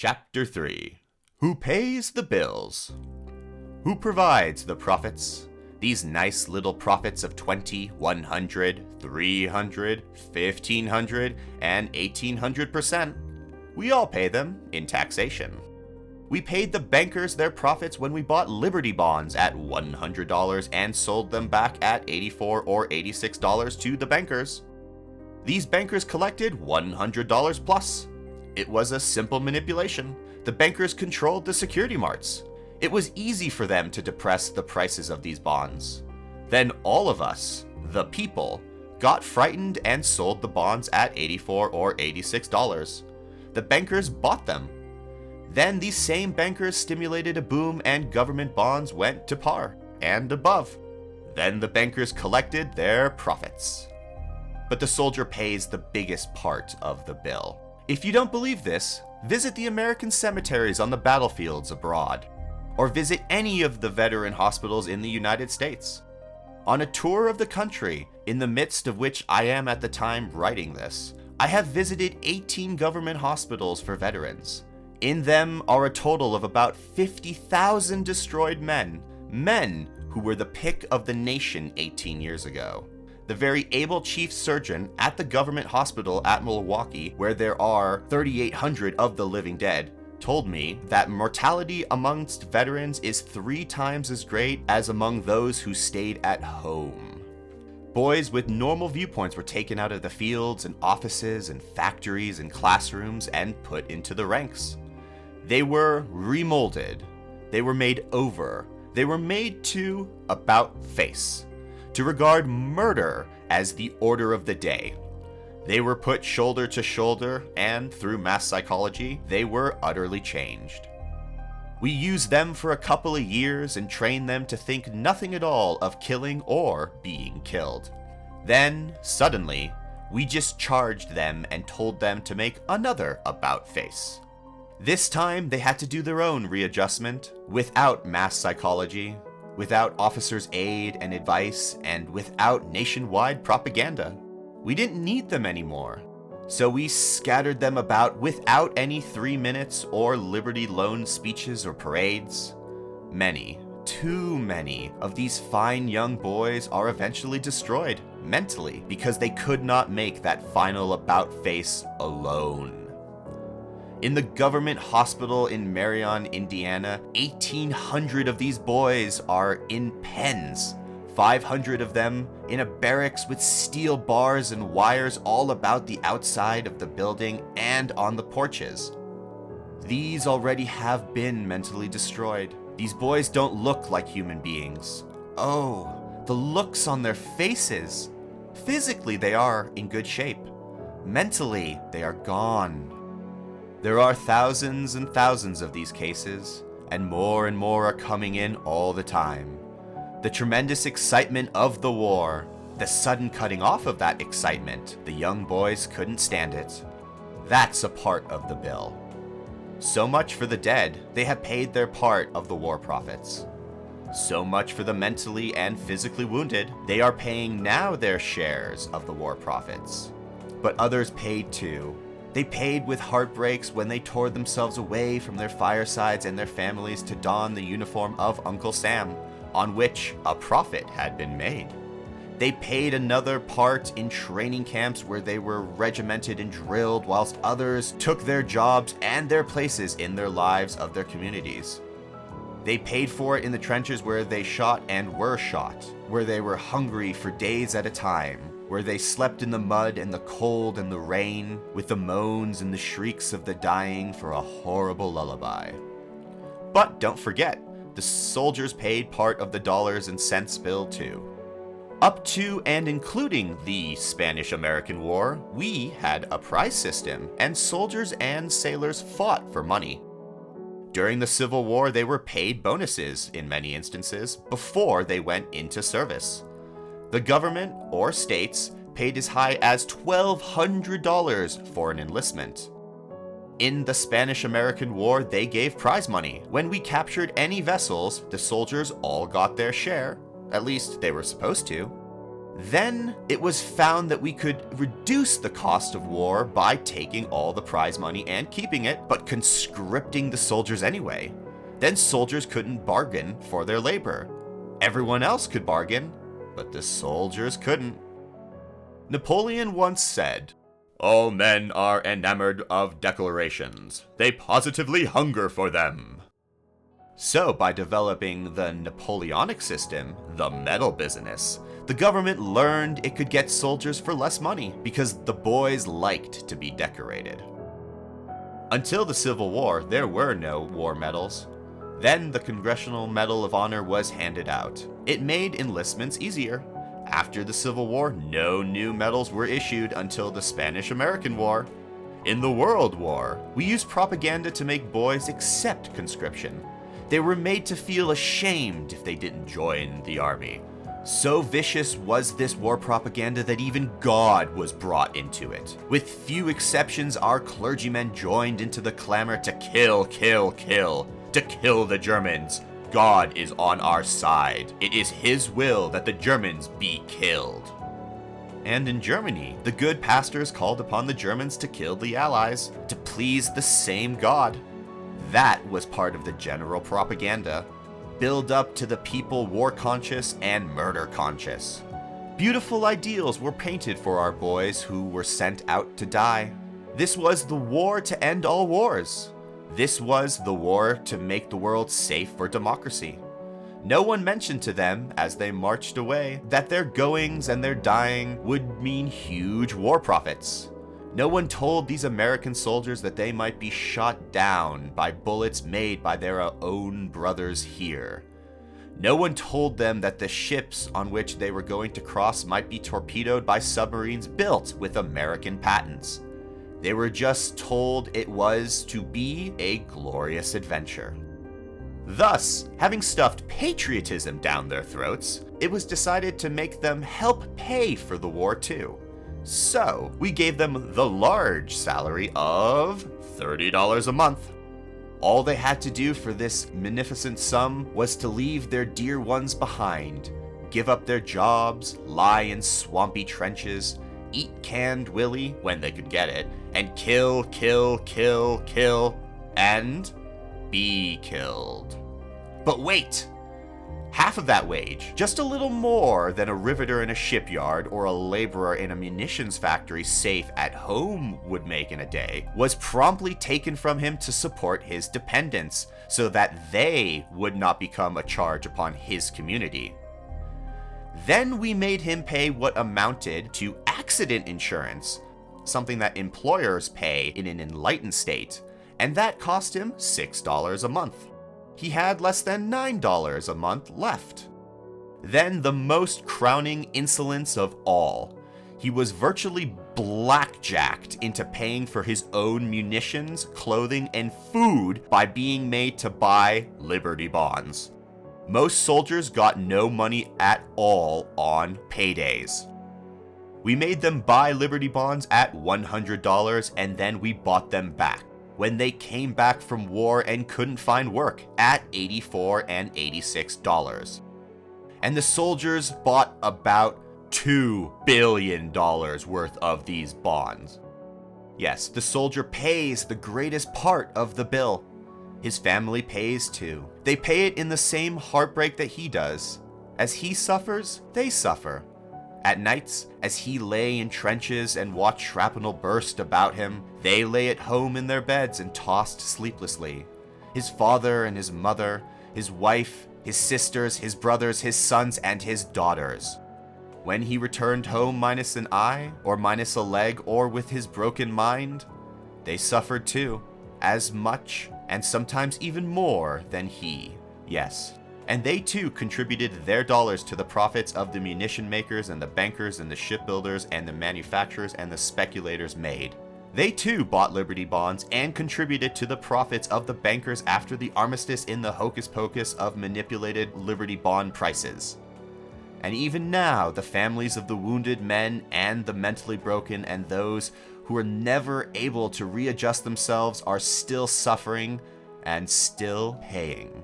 Chapter 3. Who pays the bills? Who provides the profits? These nice little profits of 20, 100, 300, 1500, and 1800%. We all pay them in taxation. We paid the bankers their profits when we bought Liberty bonds at $100 and sold them back at $84 or $86 to the bankers. These bankers collected $100 plus. It was a simple manipulation. The bankers controlled the security marts. It was easy for them to depress the prices of these bonds. Then all of us, the people, got frightened and sold the bonds at $84 or $86. The bankers bought them. Then these same bankers stimulated a boom and government bonds went to par and above. Then the bankers collected their profits. But the soldier pays the biggest part of the bill. If you don't believe this, visit the American cemeteries on the battlefields abroad, or visit any of the veteran hospitals in the United States. On a tour of the country, in the midst of which I am at the time writing this, I have visited 18 government hospitals for veterans. In them are a total of about 50,000 destroyed men who were the pick of the nation 18 years ago. The very able chief surgeon at the government hospital at Milwaukee, where there are 3,800 of the living dead, told me that mortality amongst veterans is 3 times as great as among those who stayed at home. Boys with normal viewpoints were taken out of the fields and offices and factories and classrooms and put into the ranks. They were remolded. They were made over. They were made to about face, to regard murder as the order of the day. They were put shoulder to shoulder, and through mass psychology, they were utterly changed. We used them for a couple of years and trained them to think nothing at all of killing or being killed. Then, suddenly, we just charged them and told them to make another about face. This time, they had to do their own readjustment, without mass psychology, without officers' aid and advice, and without nationwide propaganda. We didn't need them anymore. So we scattered them about without any 3 minutes or Liberty Loan speeches or parades. Many, too many, of these fine young boys are eventually destroyed, mentally, because they could not make that final about face alone. In the government hospital in Marion, Indiana, 1,800 of these boys are in pens. 500 of them in a barracks with steel bars and wires all about the outside of the building and on the porches. These already have been mentally destroyed. These boys don't look like human beings. Oh, the looks on their faces. Physically, they are in good shape. Mentally, they are gone. There are thousands and thousands of these cases, and more are coming in all the time. The tremendous excitement of the war, the sudden cutting off of that excitement, the young boys couldn't stand it. That's a part of the bill. So much for the dead, they have paid their part of the war profits. So much for the mentally and physically wounded, they are paying now their shares of the war profits. But others paid too. They paid with heartbreaks when they tore themselves away from their firesides and their families to don the uniform of Uncle Sam, on which a profit had been made. They paid another part in training camps where they were regimented and drilled, whilst others took their jobs and their places in their lives of their communities. They paid for it in the trenches where they shot and were shot, where they were hungry for days at a time, where they slept in the mud and the cold and the rain, with the moans and the shrieks of the dying for a horrible lullaby. But don't forget, the soldiers paid part of the dollars and cents bill too. Up to and including the Spanish-American War, we had a prize system, and soldiers and sailors fought for money. During the Civil War, they were paid bonuses, in many instances, before they went into service. The government, or states, paid as high as $1,200 for an enlistment. In the Spanish-American War, they gave prize money. When we captured any vessels, the soldiers all got their share. At least they were supposed to. Then it was found that we could reduce the cost of war by taking all the prize money and keeping it, but conscripting the soldiers anyway. Then soldiers couldn't bargain for their labor. Everyone else could bargain, but the soldiers couldn't. Napoleon once said, "All men are enamored of declarations. They positively hunger for them." So, by developing the Napoleonic system, the medal business, the government learned it could get soldiers for less money because the boys liked to be decorated. Until the Civil War, there were no war medals. Then the Congressional Medal of Honor was handed out. It made enlistments easier. After the Civil War, no new medals were issued until the Spanish-American War. In the World War, we used propaganda to make boys accept conscription. They were made to feel ashamed if they didn't join the army. So vicious was this war propaganda that even God was brought into it. With few exceptions, our clergymen joined into the clamor to kill, kill, kill, to kill the Germans. God is on our side. It is His will that the Germans be killed. And in Germany, the good pastors called upon the Germans to kill the Allies, to please the same God. That was part of the general propaganda. Build up to the people war conscious and murder conscious. Beautiful ideals were painted for our boys who were sent out to die. This was the war to end all wars. This was the war to make the world safe for democracy. No one mentioned to them, as they marched away, that their goings and their dying would mean huge war profits. No one told these American soldiers that they might be shot down by bullets made by their own brothers here. No one told them that the ships on which they were going to cross might be torpedoed by submarines built with American patents. They were just told it was to be a glorious adventure. Thus, having stuffed patriotism down their throats, it was decided to make them help pay for the war too. So, we gave them the large salary of $30 a month. All they had to do for this magnificent sum was to leave their dear ones behind, give up their jobs, lie in swampy trenches, eat canned willy when they could get it, and kill, kill, kill, kill, and be killed. But wait! Half of that wage, just a little more than a riveter in a shipyard or a laborer in a munitions factory safe at home would make in a day, was promptly taken from him to support his dependents, so that they would not become a charge upon his community. Then we made him pay what amounted to accident insurance, something that employers pay in an enlightened state, and that cost him $6 a month. He had less than $9 a month left. Then the most crowning insolence of all. He was virtually blackjacked into paying for his own munitions, clothing, and food by being made to buy Liberty bonds. Most soldiers got no money at all on paydays. We made them buy Liberty bonds at $100 and then we bought them back when they came back from war and couldn't find work at $84 and $86. And the soldiers bought about $2 billion worth of these bonds. Yes, the soldier pays the greatest part of the bill. His family pays too. They pay it in the same heartbreak that he does. As he suffers, they suffer. At nights, as he lay in trenches and watched shrapnel burst about him, they lay at home in their beds and tossed sleeplessly. His father and his mother, his wife, his sisters, his brothers, his sons, and his daughters. When he returned home minus an eye, or minus a leg, or with his broken mind, they suffered too, as much, and sometimes even more than he. Yes. And they too contributed their dollars to the profits of the munition makers and the bankers and the shipbuilders and the manufacturers and the speculators made. They too bought Liberty bonds and contributed to the profits of the bankers after the armistice in the hocus pocus of manipulated Liberty bond prices. And even now, the families of the wounded men and the mentally broken and those who were never able to readjust themselves are still suffering and still paying.